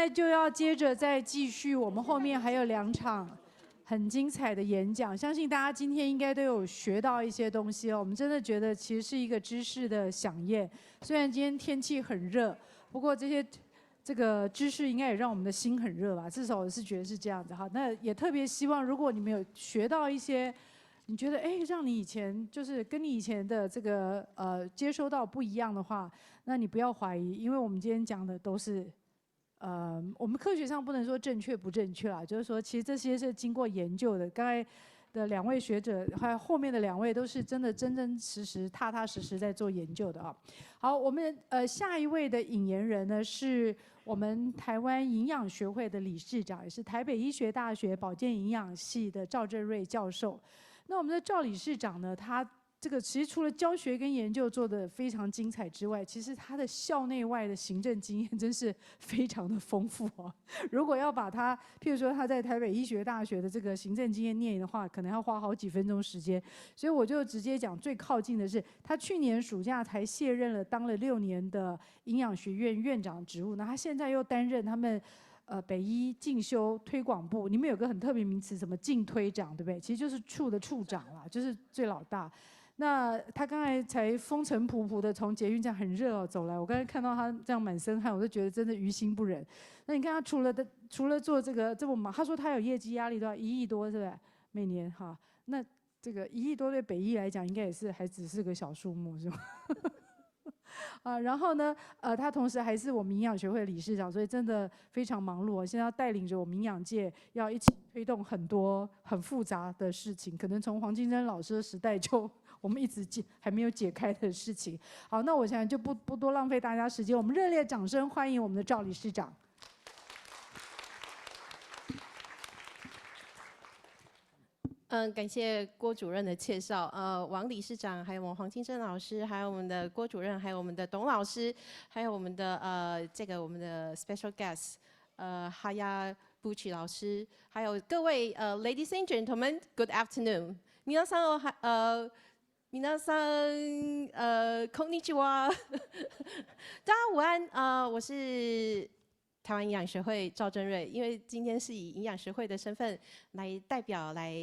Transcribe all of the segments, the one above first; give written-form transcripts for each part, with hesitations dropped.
在就要接着再继续，我们后面还有2场很精彩的演讲，相信大家今天应该都有学到一些东西哦。我们真的觉得其实是一个知识的飨宴，虽然今天天气很热，不过这个知识应该也让我们的心很热吧，至少我是觉得是这样子哈。那也特别希望，如果你们有学到一些，你觉得让你以前就是跟你以前的这个接收到不一样的话，那你不要怀疑，因为我们今天讲的都是。我们科学上不能说正确不正确啦，就是说其实这些是经过研究的。刚才的2位学者，还有后面的2位都是真的真真实实、踏踏实实在做研究的啊。好，我们下一位的引言人呢是我们台湾营养学会的理事长，也是台北医学大学保健营养系的赵正瑞教授。那我们的赵理事长呢，他这个其实除了教学跟研究做得非常精彩之外，其实他的校内外的行政经验真是非常的丰富哦。如果要把他，譬如说他在台北医学大学的这个行政经验念的话，可能要花好几分钟时间。所以我就直接讲最靠近的是，他去年暑假才卸任了，当了6年的营养学院院长职务。那他现在又担任他们。北医进修推广部，你们有个很特别名词，什么进推长，对不对？其实就是处的处长啦，就是最老大。那他刚才风尘仆仆的从捷运站很热走来，我刚才看到他这样满身汗，我就觉得真的于心不忍。那你看他除了做这个这么忙，他说他有业绩压力，都要1亿多，是不是？每年哈，那这个1亿多对北医来讲，应该也是还只是个小数目，是吗？然后呢，他同时还是我们营养学会理事长，所以真的非常忙碌。现在要带领着我们营养界，要一起推动很多很复杂的事情，可能从黄金珍老师的时代就我们一直还没有解开的事情。好，那我现在就不多浪费大家时间，我们热烈掌声欢迎我们的赵理事长。感谢郭主任的介绍。王理事长，还有我们黄金珍老师，还有我们的郭主任，还有我们的董老师，还有我们的我们的 special guest Hayabuchi 老师，还有各位ladies and gentlemen, good afternoon。皆さんこんにちは。大家午安。我是台湾营养学会赵正瑞，因为今天是以营养学会的身份来代表来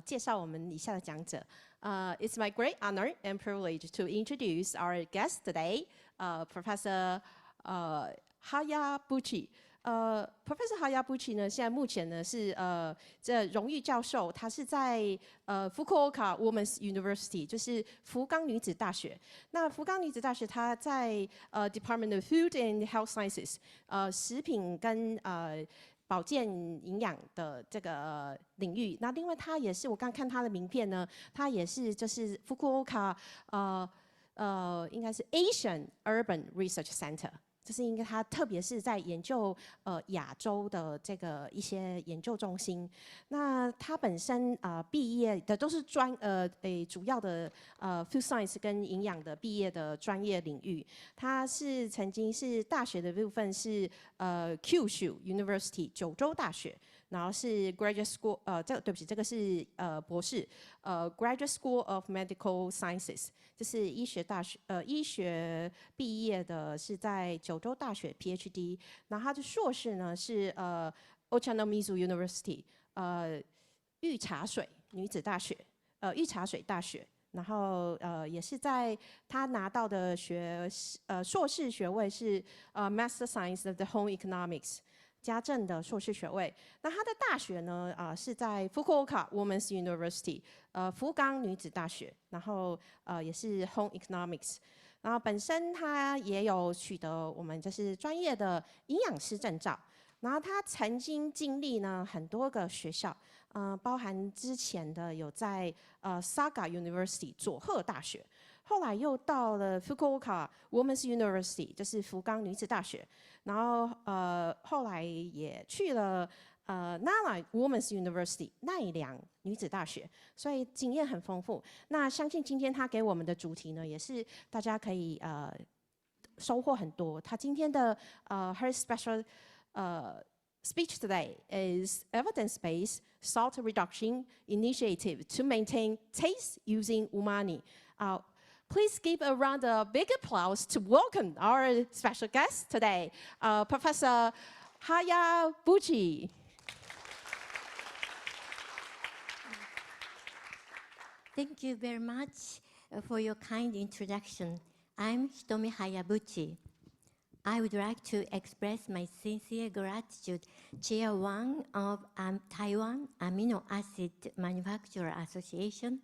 介绍我们以下的讲者。It's my great honor and privilege to introduce our guest today, Professor Hayabuchi. Professor Hayabuchi 呢，现在目前呢是这荣誉教授，他是在Fukuoka Women's University， 就是福冈女子大学。那福冈女子大学，它在Department of Food and Health Sciences， 食品跟保健营养的这个领域。那另外，它也是我刚看它的名片呢，它也是就是 Fukuoka 应该是 Asian Urban Research Center。就是应该它特别是在研究亚洲的这个一些研究中心。那它本身毕业的都是主要的food science 跟营养的毕业的专业领域。它是曾经是大学的部分是Kyushu University 九州大学，然后是 graduate school 对不起，这个是博士graduate school of medical sciences， 就是医学大学医学毕业的是在九州大学 PhD， 然后他的硕士呢是Ochanomizu University 御茶水女子大学御茶水大学，然后也是在他拿到的硕士学位是Master Science of the Home Economics。家政的硕士学位，那他的大学呢是在 Fukuoka Women's University， 福冈女子大学，然后也是 Home Economics， 然后本身他也有取得我们就是专业的营养师证照，然后他曾经经历呢很多个学校，包含之前的有在Saga University 佐贺大学。后来又到了 Fukuoka Women's University， 就是福冈女子大学，然后后来也去了Nara Women's University 奈良女子大学，所以经验很丰富。那相信今天他给我们的主题呢，也是大家可以收获很多。他今天的her special speech today is evidence-based salt reduction initiative to maintain taste using umami. Please give a round of big applause to welcome our special guest today, Professor Hayabuchi. Thank you very much for your kind introduction. I'm Hitomi Hayabuchi. I would like to express my sincere gratitude to Chair 1 of Taiwan Amino Acid Manufacturer Association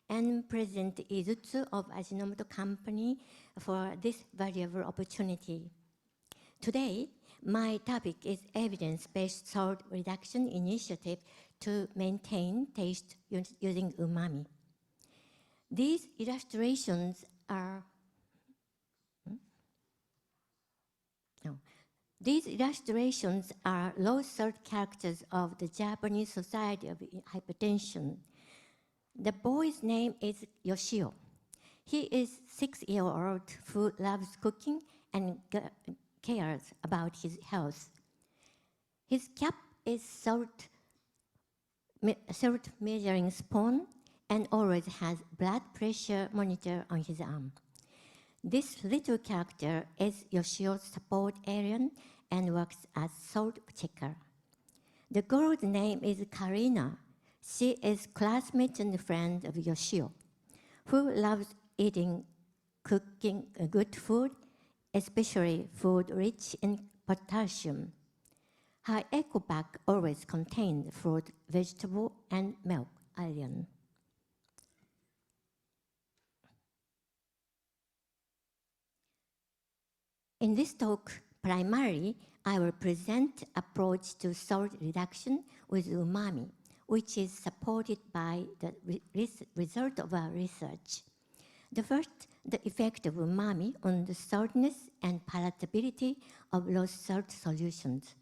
and President Izutsu of Ajinomoto Company for this valuable opportunity. Today, my topic is evidence-based salt reduction initiative to maintain taste using umami. These illustrations are low salt characters of the Japanese Society of Hypertension. The boy's name is Yoshio. He is a 6-year-old who loves cooking and cares about his health. His cap is salt measuring spoon and always has blood pressure monitor on his arm. This little character is Yoshio's support alien and works as salt checker. The girl's name is Karina. She is classmate and friend of Yoshio, who loves eating, cooking good food, especially food rich in potassium. Her eco bag always contains fruit, vegetable, and milk iron. In this talk, primarily, I will present approach to salt reduction with umami, which is supported by the result of our research. The first, the effect of umami on the saltiness and palatability of low salt solutions.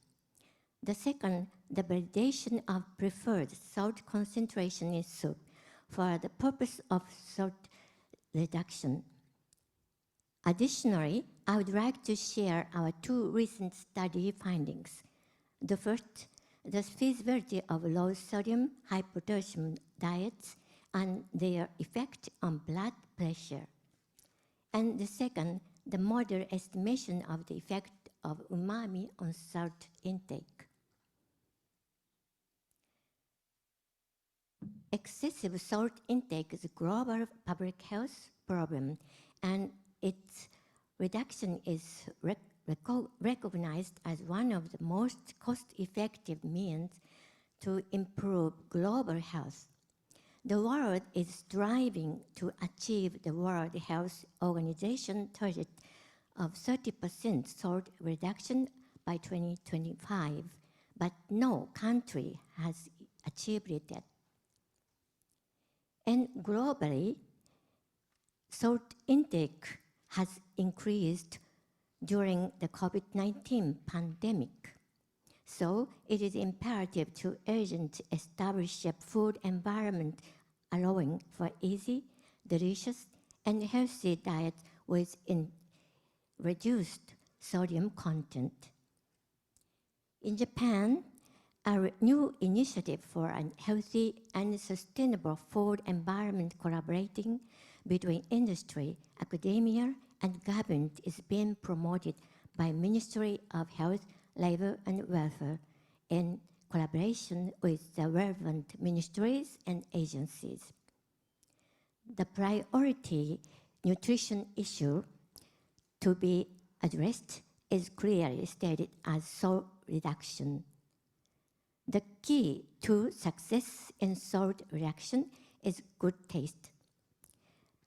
The second, the validation of preferred salt concentration in soup for the purpose of salt reduction. Additionally, I would like to share our 2 recent study findings. The first, the feasibility of low sodium, high potassium diets and their effect on blood pressure. And the second, the model estimation of the effect of umami on salt intake. Excessive salt intake is a global public health problem, and its reduction is recognized as one of the most cost-effective means to improve global health. The world is striving to achieve the World Health Organization target of 30% salt reduction by 2025, but no country has achieved it yet. And globally, salt intake has increased during the COVID-19 pandemic. So it is imperative to urgently establish a food environment allowing for easy, delicious, and healthy diet with reduced sodium content. In Japan, a new initiative for a healthy and sustainable food environment collaborating between industry, academia, and government is being promoted by Ministry of Health, Labor and Welfare in collaboration with the relevant ministries and agencies. The priority nutrition issue to be addressed is clearly stated as salt reduction. The key to success in salt reduction is good taste.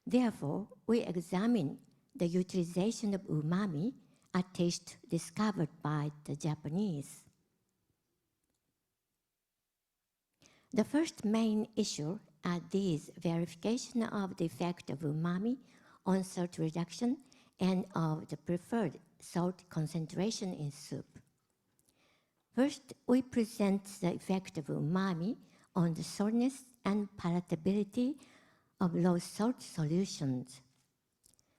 Therefore, we examine the utilization of umami, a taste discovered by the Japanese. The first main issue is verification of the effect of umami on salt reduction and of the preferred salt concentration in soup. First, we present the effect of umami on the saltiness and palatability of low salt solutions.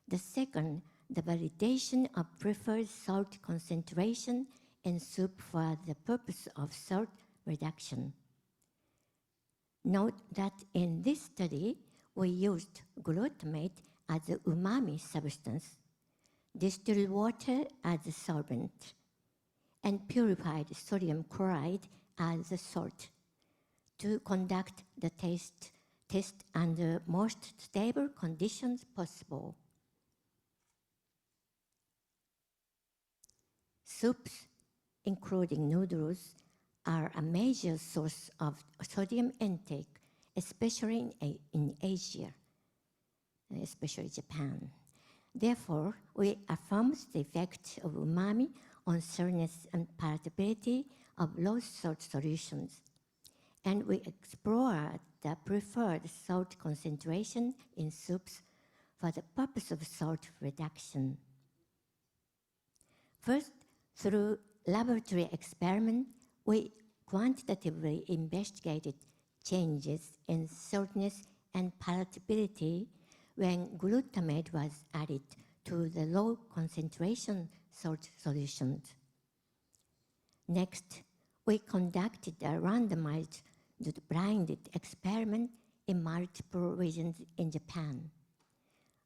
The second, the validation of preferred salt concentration in soup for the purpose of salt reduction. Note that in this study, we used glutamate as the umami substance, distilled water as a solvent, and purified sodium chloride as a salt to conduct the test under most stable conditions possible. Soups, including noodles, are a major source of sodium intake, especially in Asia, especially Japan. Therefore, we affirm the effect of umami on sourness and palatability of low-salt solutions, and we explore the preferred salt concentration in soups for the purpose of salt reduction. First, through laboratory experiment, we quantitatively investigated changes in saltiness and palatability when glutamate was added to the low concentration salt solutions. Next, we conducted a randomized blinded experiment in multiple regions in Japan.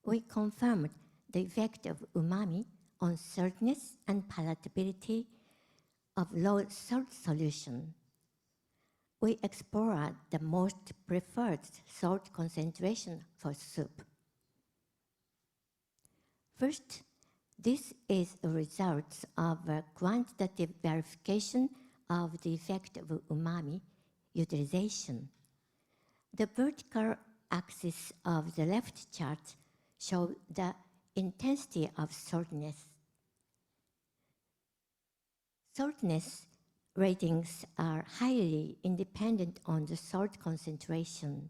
We confirmed the effect of umami on saltiness and palatability of low salt solution. We explored the most preferred salt concentration for soup. First, this is a result of a quantitative verification of the effect of umami utilization. The vertical axis of the left chart shows the intensity of saltiness. Saltness ratings are highly independent on the salt concentration,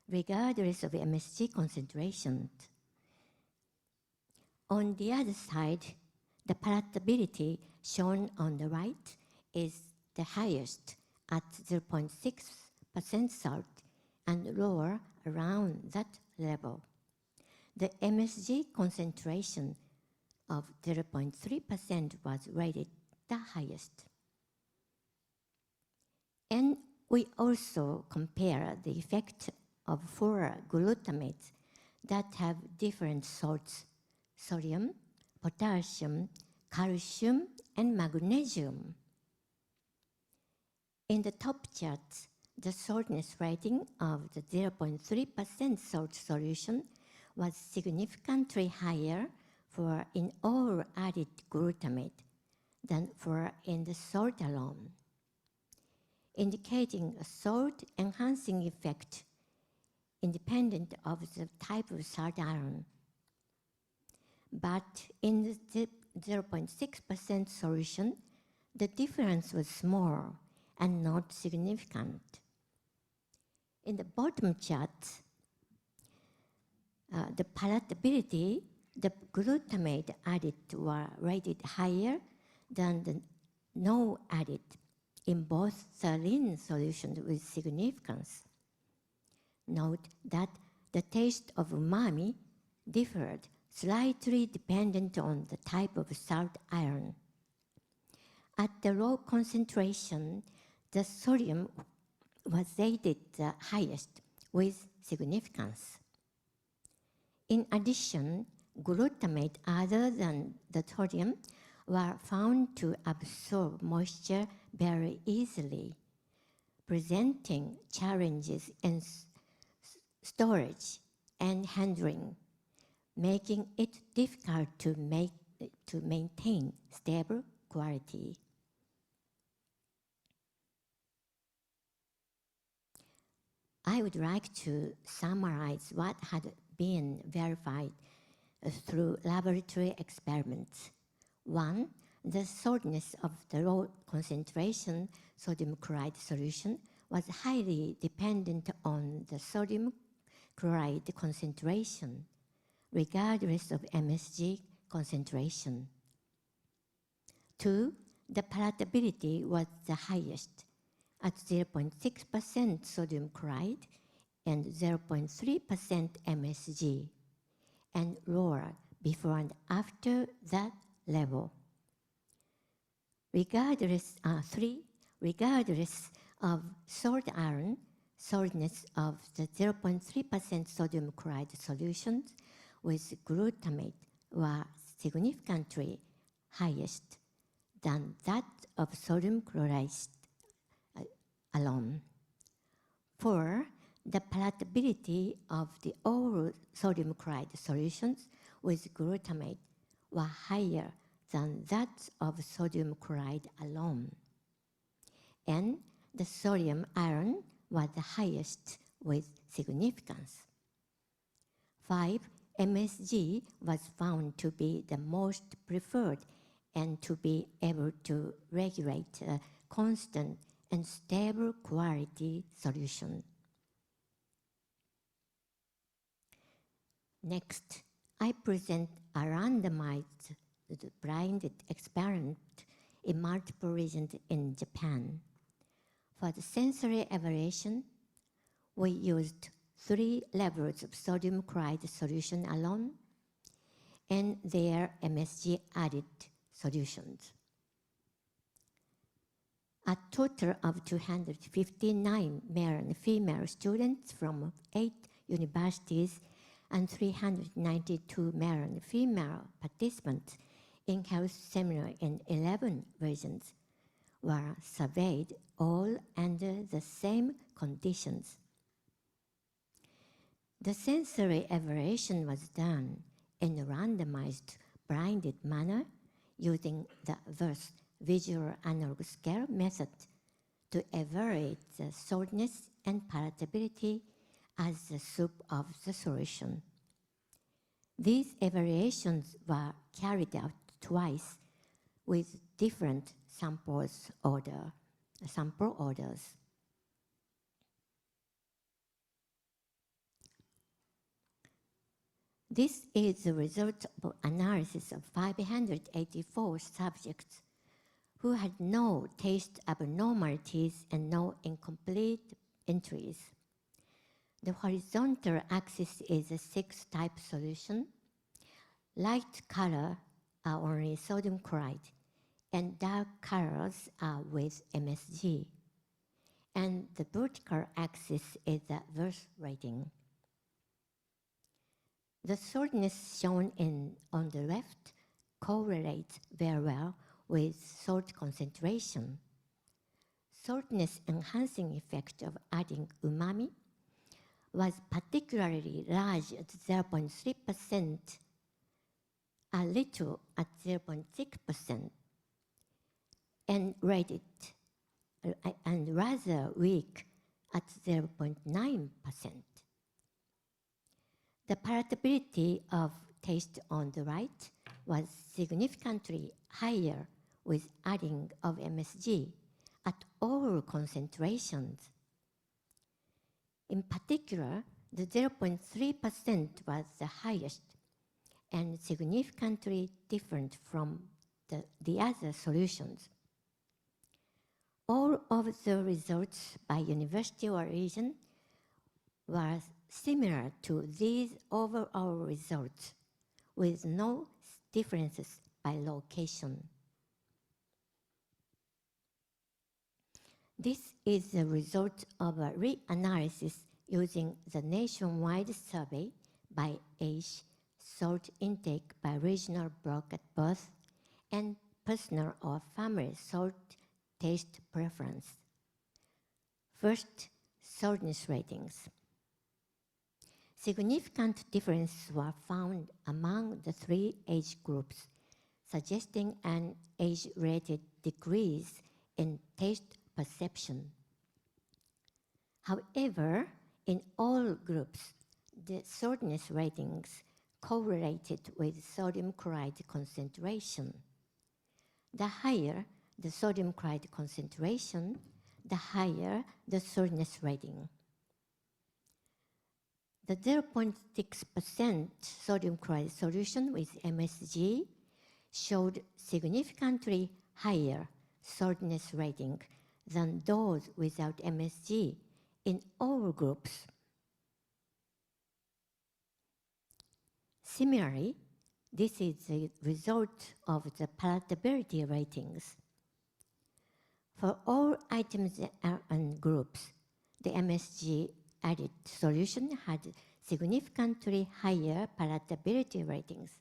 regardless of MSG concentration. On the other side, the palatability shown on the right is the highest at 0.6% salt and lower around that level. The MSG concentration of 0.3% was rated the highest. And we also compare the effect of 4 glutamates that have different salts: sodium, potassium, calcium, and magnesium. In the top chart, the saltness rating of the 0.3% salt solution was significantly higher for in all added glutamate than for in the salt alone, indicating a salt-enhancing effect independent of the type of salt ion. But in the 0.6% solution, the difference was small and not significant. In the bottom chart, the palatability, the glutamate added were rated higher than the no added in both saline solutions with significance. Note that the taste of umami differed slightly dependent on the type of salt ion. At the low concentration, the sodium was rated the highest with significance. In addition, glutamate other than the sodium were found to absorb moisture very easily, presenting challenges in storage and handling, making it difficult to maintain stable quality. I would like to summarize what had been verified through laboratory experiments. 1. The saltness of the low concentration sodium chloride solution was highly dependent on the sodium chloride concentration, regardless of MSG concentration. 2. The palatability was the highest at 0.6% sodium chloride and 0.3% MSG, and lower before and after that level. Regardless of salt ion, saltness of the 0.3% sodium chloride solutions with glutamate were significantly highest than that of sodium chloride alone. 4. The palatability of the oral sodium chloride solutions with glutamate were higher than that of sodium chloride alone. And the sodium ion was the highest with significance. 5. MSG was found to be the most preferred and to be able to regulate a constant and stable quality solution. Next, I present a randomized blinded experiment in multiple regions in Japan. For the sensory evaluation, we used 3 levels of sodium chloride solution alone and their MSG added solutions. A total of 259 male and female students from 8 universities and 392 male and female participants in health seminar in 11 regions were surveyed all under the same conditions. The sensory evaluation was done in a randomized blinded manner using the VERSE visual analog scale method to evaluate the saltiness and palatability as the soup of the solution. These evaluations were carried out twice with different sample orders. This is the result of analysis of 584 subjects who had no taste abnormalities and no incomplete entries. The horizontal axis is a 6-type solution. Light color are only sodium chloride, and dark colors are with MSG. And the vertical axis is the VERSE rating. The saltiness shown on the left correlates very well with salt concentration. Saltiness enhancing effect of adding umami was particularly large at 0.3%, a little at 0.6%, and rather weak at 0.9%. The palatability of taste on the right was significantly higher with adding of MSG at all concentrations. In particular, the 0.3% was the highest and significantly different from the other solutions. All of the results by university or region were similar to these overall results, with no differences by location. This is the result of a reanalysis using the nationwide survey by age, salt intake by regional block at birth, and personal or family salt taste preference. First, saltiness ratings. Significant differences were found among the 3 age groups, suggesting an age-related decrease in taste perception. However, in all groups, the saltiness ratings correlated with sodium chloride concentration. The higher the sodium chloride concentration, the higher the saltiness rating. The 0.6% sodium chloride solution with MSG showed significantly higher saltiness rating than those without MSG in all groups. Similarly, this is the result of the palatability ratings. For all items and groups, the MSG added solution had significantly higher palatability ratings.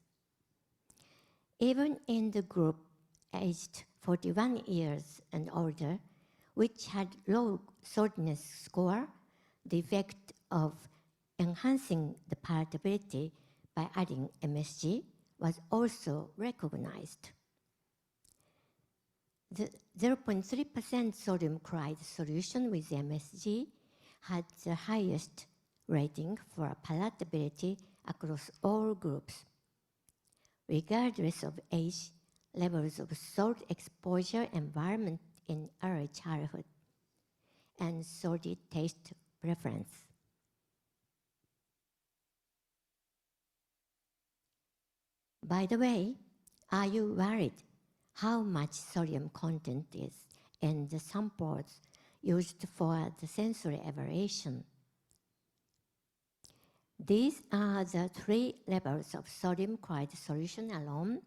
Even in the group aged 41 years and older, which had low saltiness score, the effect of enhancing the palatability by adding MSG was also recognized. The 0.3% sodium chloride solution with MSG had the highest rating for palatability across all groups, regardless of age, levels of salt exposure, environment in early childhood, and salty taste preference. By the way, are you worried how much sodium content is in the samples used for the sensory evaluation? These are the 3 levels of sodium chloride solution alone.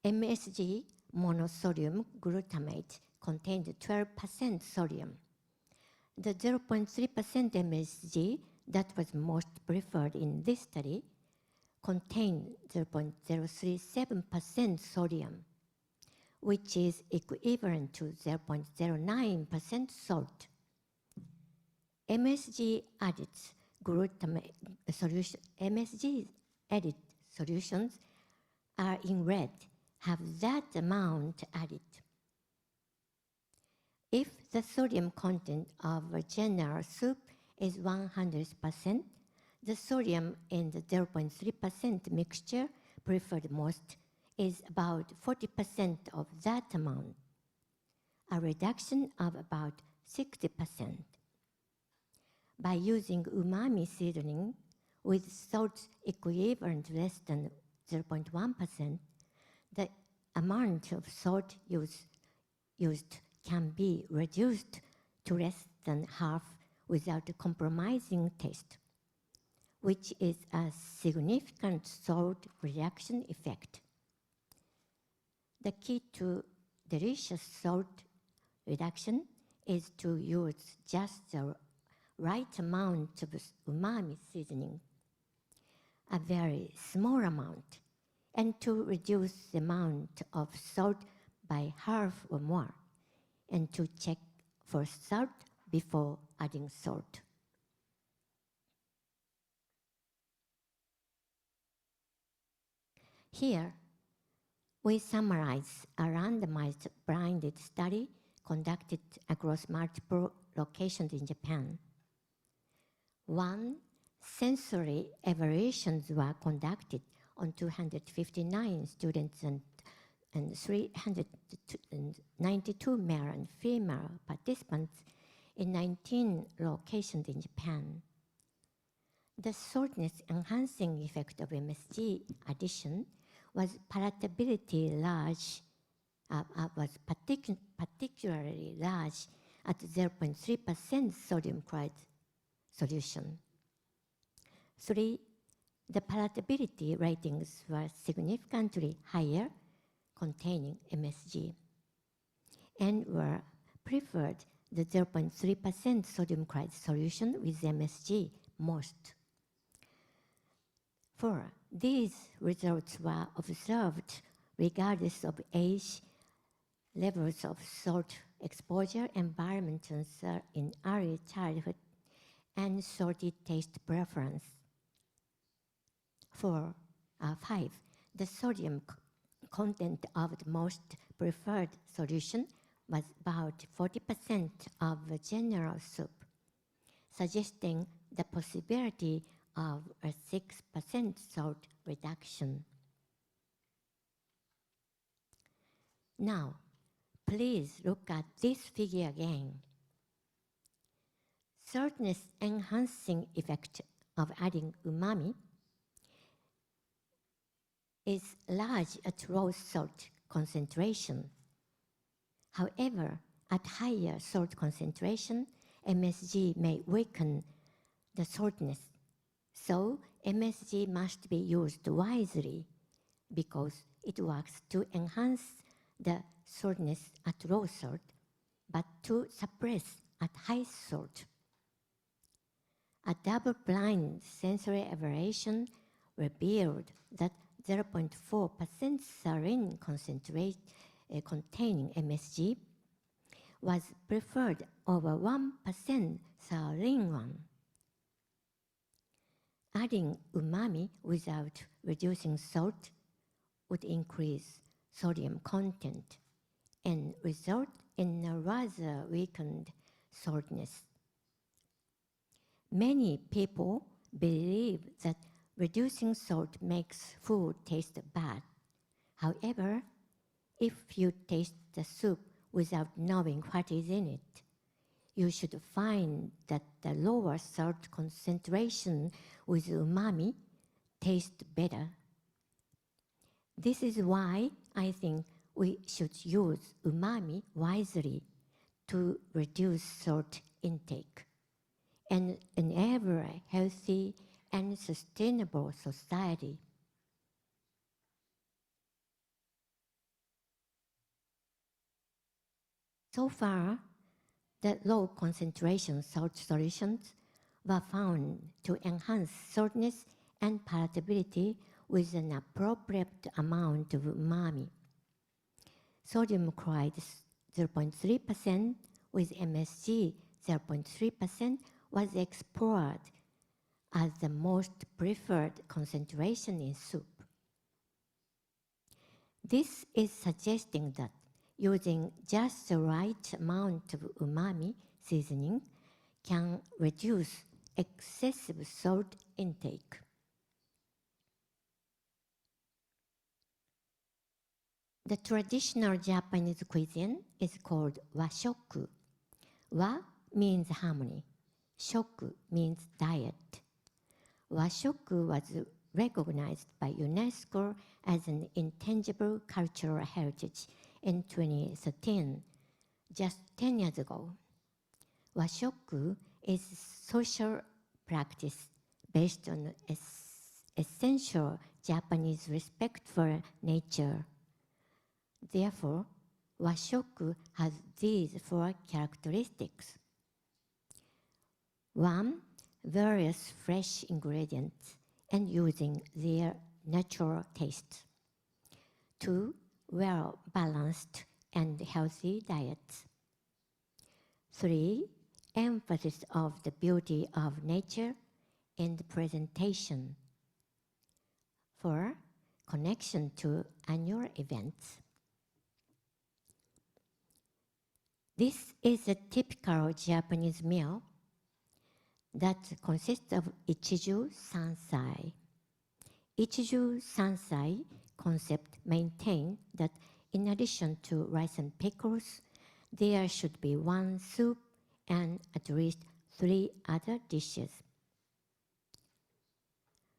MSG monosodium glutamate contained 12% sodium. The 0.3% MSG that was most preferred in this study contained 0.037% sodium, which is equivalent to 0.09% salt. MSG added glutamate solution, MSG added solutions are in red, have that amount added. If the sodium content of a general soup is 100%, the sodium in the 0.3% mixture preferred most is about 40% of that amount, a reduction of about 60%. By using umami seasoning with salt equivalent less than 0.1%, the amount of salt used can be reduced to less than half without compromising taste, which is a significant salt reduction effect. The key to delicious salt reduction is to use just the right amount of umami seasoning, a very small amount, and to reduce the amount of salt by half or more, and to check for salt before adding salt. Here, we summarize a randomized blinded study conducted across multiple locations in Japan. 1, sensory evaluations were conducted on 259 students and 392 male and female participants in 19 locations in Japan. The saltness enhancing effect of MSG addition was particularly large at 0.3% sodium chloride solution. 3, the palatability ratings were significantly higher containing MSG and were preferred the 0.3% sodium chloride solution with MSG most. 4, these results were observed regardless of age, levels of salt exposure, environment in early childhood, and salty taste preference. 5, the sodium content of the most preferred solution was about 40% of the general soup, suggesting the possibility of a 6% salt reduction. Now, please look at this figure again. Saltness enhancing effect of adding umami is large at low salt concentration. However, at higher salt concentration, MSG may weaken the saltness. So MSG must be used wisely because it works to enhance the saltness at low salt, but to suppress at high salt. A double-blind sensory evaluation revealed that 0.4% saline containing MSG was preferred over 1% saline one. Adding umami without reducing salt would increase sodium content and result in a rather weakened saltiness. Many people believe that reducing salt makes food taste bad. However, if you taste the soup without knowing what is in it, you should find that the lower salt concentration with umami tastes better. This is why I think we should use umami wisely to reduce salt intake and enable a healthy and sustainable society. So far, the low concentration salt solutions were found to enhance saltiness and palatability with an appropriate amount of umami. Sodium chloride 0.3% with MSG 0.3% was explored as the most preferred concentration in soup. This is suggesting that using just the right amount of umami seasoning can reduce excessive salt intake. The traditional Japanese cuisine is called washoku. Wa means harmony. Shoku means diet. Washoku was recognized by UNESCO as an intangible cultural heritage in 2013, just 10 years ago. Washoku is social practice based on essential Japanese respect for nature. Therefore, washoku has these 4 characteristics. 1. Various fresh ingredients and using their natural taste. 2. Well-balanced and healthy diets. 3. Emphasis of the beauty of nature and presentation. 4. Connection to annual events. This is a typical Japanese meal that consists of ichiju sansai. Ichiju sansai concept maintains that in addition to rice and pickles, there should be 1 soup and at least 3 other dishes.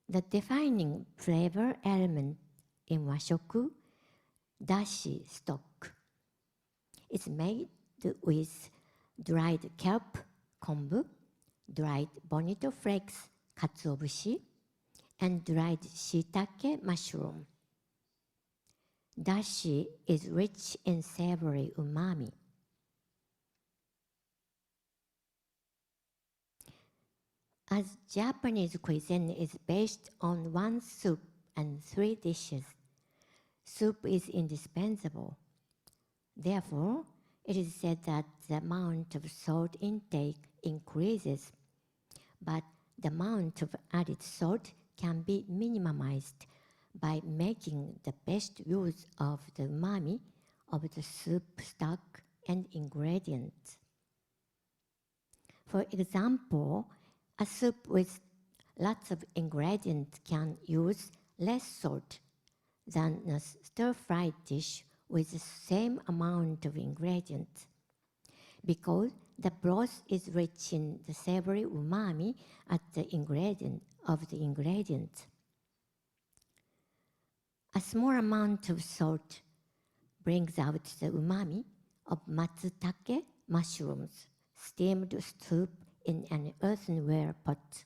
The defining flavor element in washoku, dashi stock, is made with dried kelp, kombu, dried bonito flakes, katsuobushi, and dried shiitake mushroom. Dashi is rich in savory umami. As Japanese cuisine is based on 1 soup and 3 dishes, soup is indispensable. Therefore, it is said that the amount of salt intake increases, but the amount of added salt can be minimized by making the best use of the umami of the soup stock and ingredients. For example, a soup with lots of ingredients can use less salt than a stir-fried dish with the same amount of ingredients, because the broth is rich in the savory umami at the ingredient. A small amount of salt brings out the umami of matsutake mushrooms, steamed soup in an earthenware pot,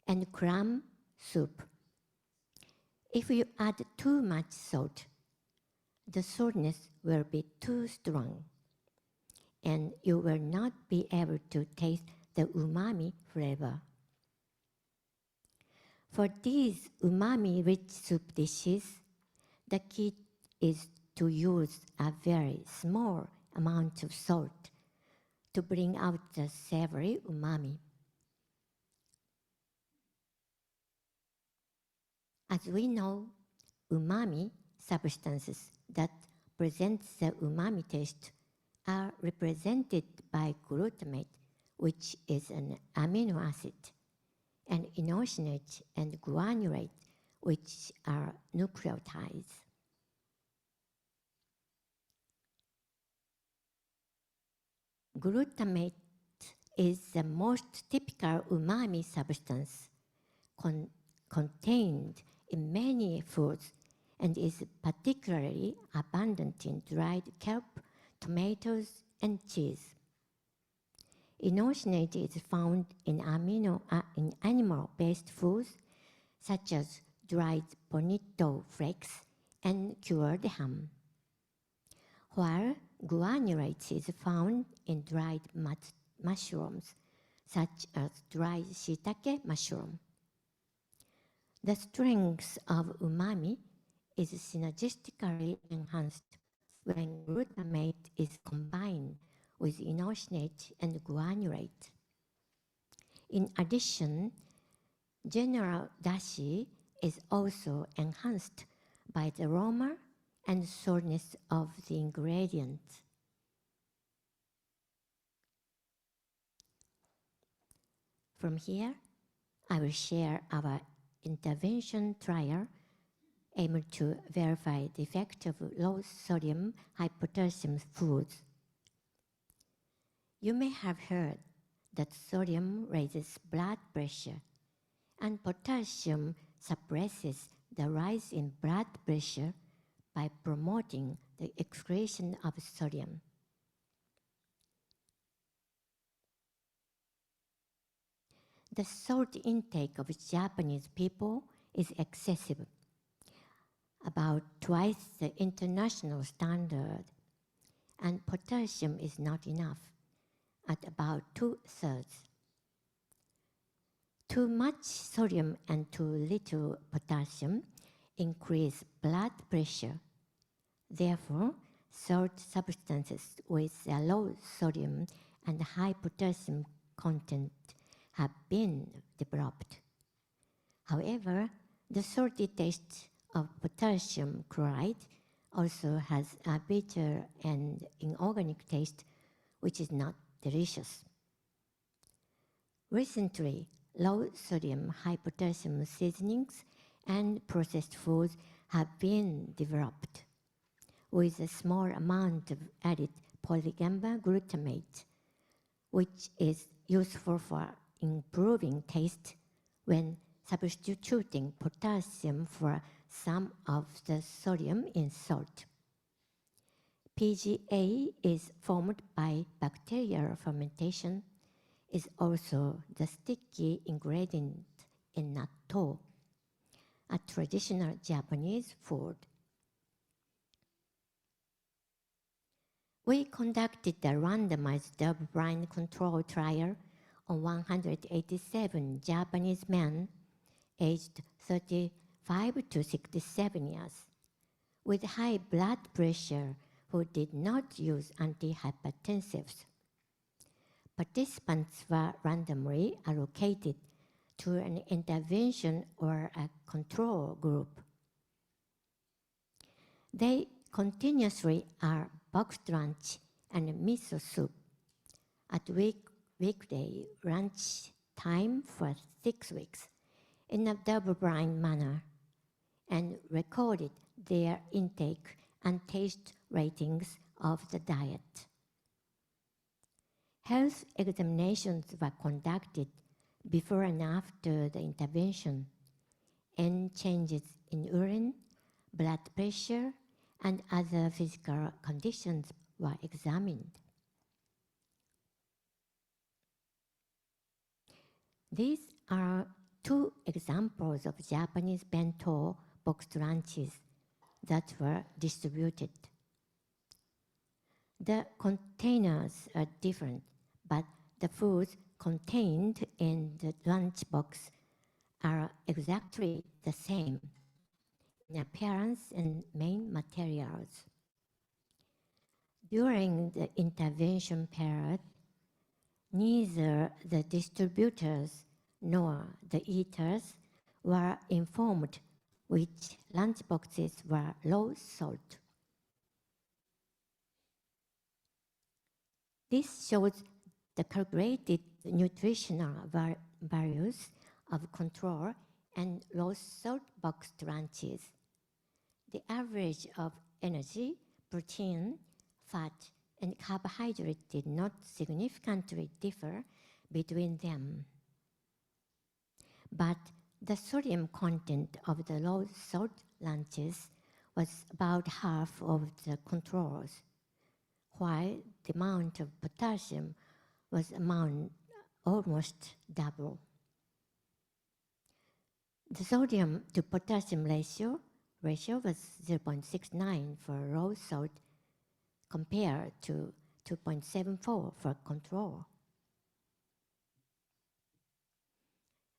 and clam soup. If you add too much salt, the saltiness will be too strong, and you will not be able to taste the umami flavor. For these umami-rich soup dishes, the key is to use a very small amount of salt to bring out the savory umami. As we know, umami substances that present the umami taste are represented by glutamate, which is an amino acid, and inosinate and guanylate, which are nucleotides. Glutamate is the most typical umami substance contained in many foods and is particularly abundant in dried kelp, tomatoes, and cheese. Inosinate is found in animal-based foods such as dried bonito flakes and cured ham, while guanylate is found in dried mushrooms such as dried shiitake mushroom. The strength of umami is synergistically enhanced when glutamate is combined with inosinate and guanylate. In addition, general dashi is also enhanced by the aroma and sourness of the ingredients. From here, I will share our intervention trial aimed to verify the effect of low sodium hypotassium foods. You may have heard that sodium raises blood pressure and potassium suppresses the rise in blood pressure by promoting the excretion of sodium. The salt intake of Japanese people is excessive, about twice the international standard, and potassium is not enough, at about 2/3. Too much sodium and too little potassium increase blood pressure. Therefore, salt substances with a low sodium and high potassium content have been developed. However, the salty taste of potassium chloride also has a bitter and inorganic taste, which is not delicious. Recently, low sodium, high potassium seasonings and processed foods have been developed with a small amount of added polygamma glutamate, which is useful for improving taste when substituting potassium for some of the sodium in salt. PGA is formed by bacterial fermentation, is also the sticky ingredient in natto, a traditional Japanese food. We conducted a randomized double-blind control trial on 187 Japanese men aged 35 to 67 years with high blood pressure who did not use antihypertensives. Participants were randomly allocated to an intervention or a control group. They continuously are boxed lunch and miso soup at weekday lunch time for 6 weeks in a double-blind manner and recorded their intake and taste ratings of the diet. Health examinations were conducted before and after the intervention, and changes in urine, blood pressure, and other physical conditions were examined. These are 2 examples of Japanese bento boxed lunches that were distributed. The containers are different, but the foods contained in the lunchbox are exactly the same in appearance and main materials. During the intervention period, neither the distributors nor the eaters were informed which lunchboxes were low salt. This shows the calculated nutritional values of control and low salt boxed lunches. The average of energy, protein, fat, and carbohydrate did not significantly differ between them. But the sodium content of the low salt lunches was about half of the controls, while the amount of potassium was almost double. The sodium to potassium ratio was 0.69 for low salt compared to 2.74 for control.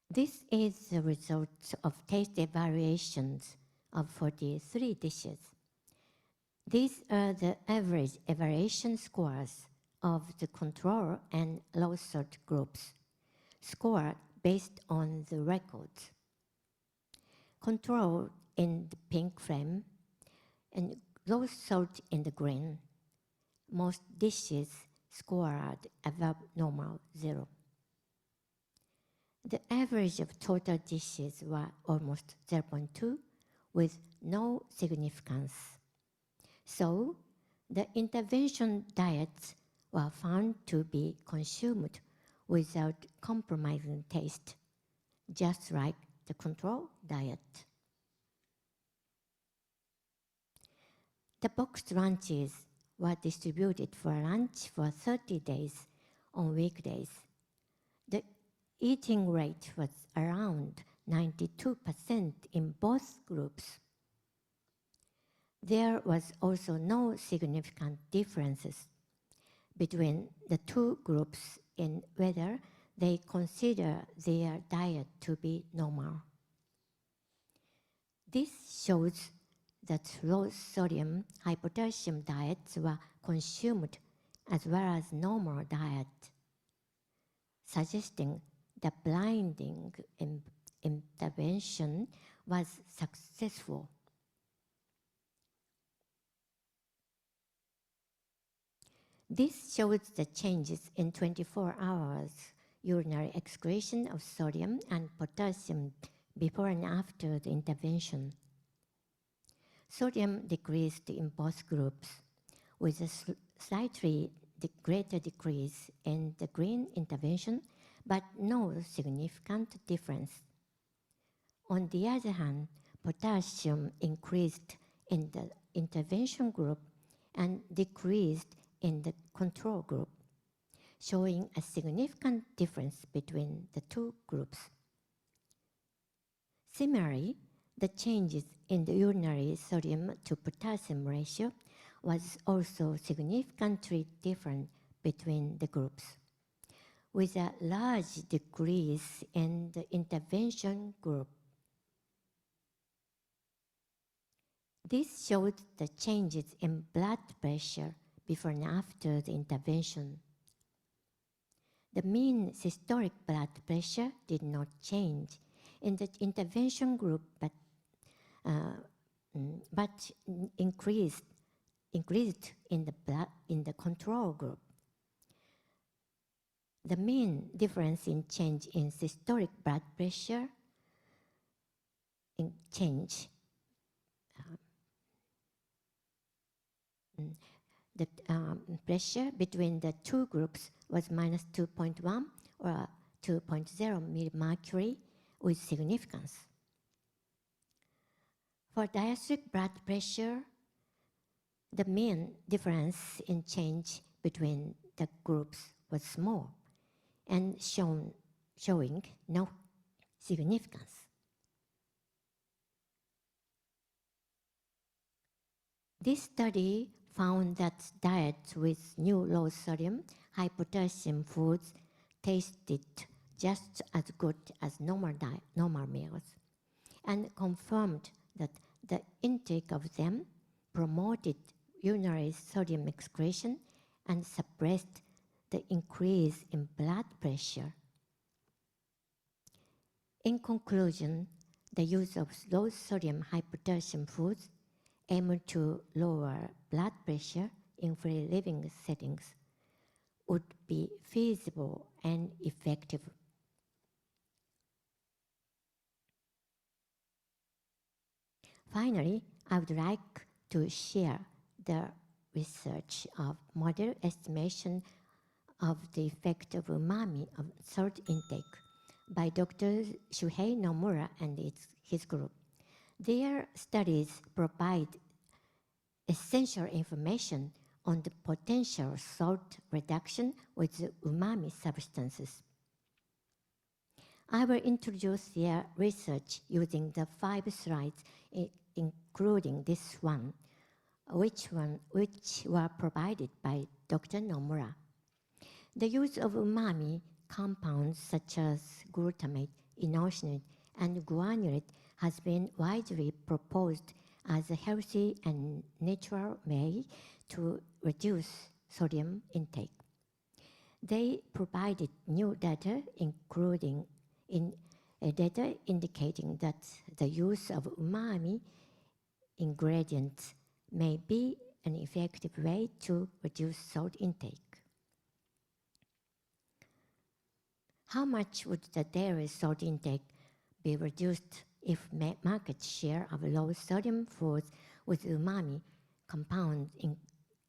This is the result of taste evaluations of 43 dishes. These are the average evaluation scores of the control and low salt groups, scored based on the records. Control in the pink frame and low salt in the green. Most dishes scored above normal 0. The average of total dishes were almost 0.2 with no significance. So, the intervention diets were found to be consumed without compromising taste, just like the control diet. The boxed lunches were distributed for lunch for 30 days on weekdays. The eating rate was around 92% in both groups. There was also no significant differences between the two groups in whether they consider their diet to be normal. This shows that low sodium, high potassium diets were consumed as well as normal diet, suggesting the blinding intervention was successful. This shows the changes in 24 hours urinary excretion of sodium and potassium before and after the intervention. Sodium decreased in both groups, with a slightly greater decrease in the green intervention, but no significant difference. On the other hand, potassium increased in the intervention group and decreased in the control group, showing a significant difference between the two groups. Similarly, the changes in the urinary sodium to potassium ratio was also significantly different between the groups, with a large decrease in the intervention group. This showed the changes in blood pressure before and after the intervention. The mean systolic blood pressure did not change in the intervention group, but increased in the control group. The mean difference in change in systolic blood pressure the pressure between the two groups was minus 2.1 or 2.0 millimercury with significance. For diastolic blood pressure, the mean difference in change between the groups was small and showing no significance. This study found that diets with new low sodium, high potassium foods tasted just as good as normal meals, and confirmed that the intake of them promoted urinary sodium excretion and suppressed the increase in blood pressure. In conclusion, the use of low sodium high potassium foods aim to lower blood pressure in free living settings would be feasible and effective. Finally, I would like to share the research of model estimation of the effect of umami of salt intake by Dr. Shuhei Nomura and his group. Their studies provide essential information on the potential salt reduction with umami substances. I will introduce their research using the 5 slides, including this one, which were provided by Dr. Nomura. The use of umami compounds such as glutamate, inositol, and guanylate has been widely proposed as a healthy and natural way to reduce sodium intake. They provided new data, including data indicating that the use of umami ingredients may be an effective way to reduce salt intake. How much would the dairy salt intake be reduced if market share of low sodium foods with umami compound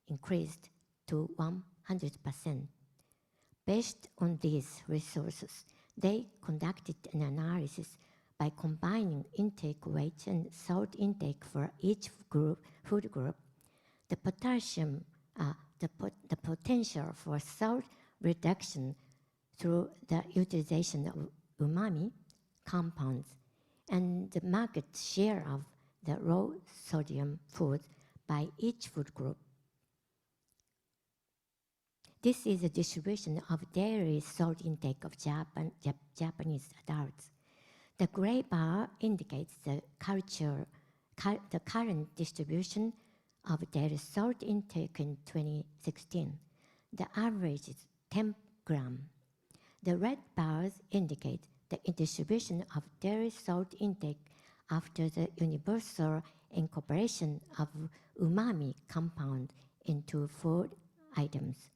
increased to 100%? Based on these resources, they conducted an analysis by combining intake weight and salt intake for each food group. The potential for salt reduction through the utilization of umami compounds and the market share of the low sodium foods by each food group. This is a distribution of daily salt intake of Japanese adults. The gray bar indicates the current distribution of daily salt intake in 2016. The average is 10 grams. The red bars indicate the distribution of daily salt intake after the universal incorporation of umami compound into food items.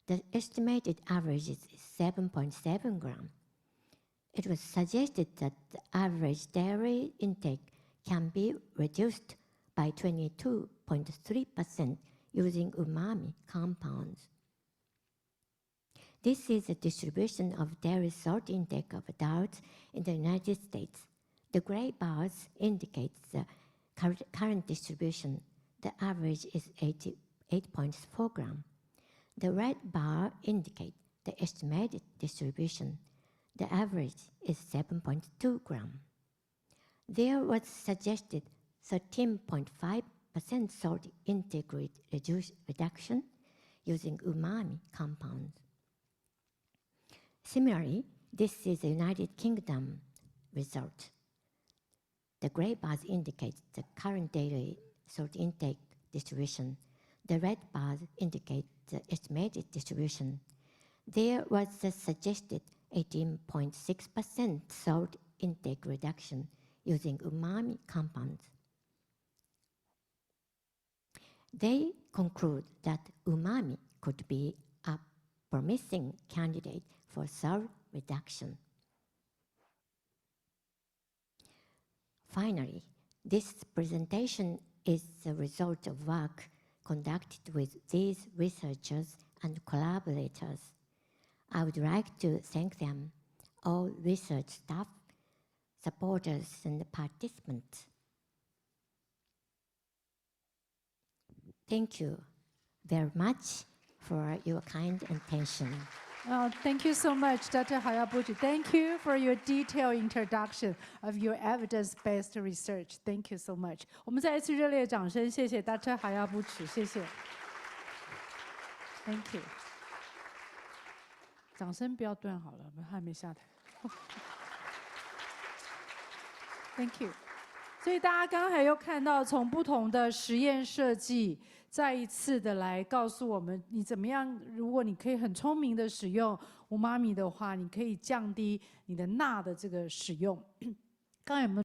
The estimated average is 7.7 grams. It was suggested that the average daily intake can be reduced by 22.3% using umami compounds. This is a distribution of daily salt intake of adults in the United States. The gray bars indicate the current distribution. The average is 8.4 grams. The red bar indicates the estimated distribution. The average is 7.2 grams. There was suggested 13.5% salt intake reduction using umami compounds. Similarly, this is the United Kingdom result. The gray bars indicate the current daily salt intake distribution. The red bars indicate the estimated distribution. There was a suggested 18.6% salt intake reduction using umami compounds. They conclude that umami could be a promising candidate for salt reduction. Finally, this presentation is the result of work conducted with these researchers and collaborators. I would like to thank them, all research staff, supporters, and participants. Thank you very much for your kind attention. Thank you so much, Dr. Hayabuchi. Thank you for your detailed introduction of your evidence-based research. Thank you so much. 我们再一次热烈掌声，谢谢 Dr. Hayabuchi， 谢谢。Thank you。掌声不要断好了，我们还没下台。Thank you。所以大家刚才又看到，从不同的实验设计，再一次的来告诉我们，你怎么样？如果你可以很聪明的使用Umami的话，你可以降低你的钠的这个使用。刚才有没有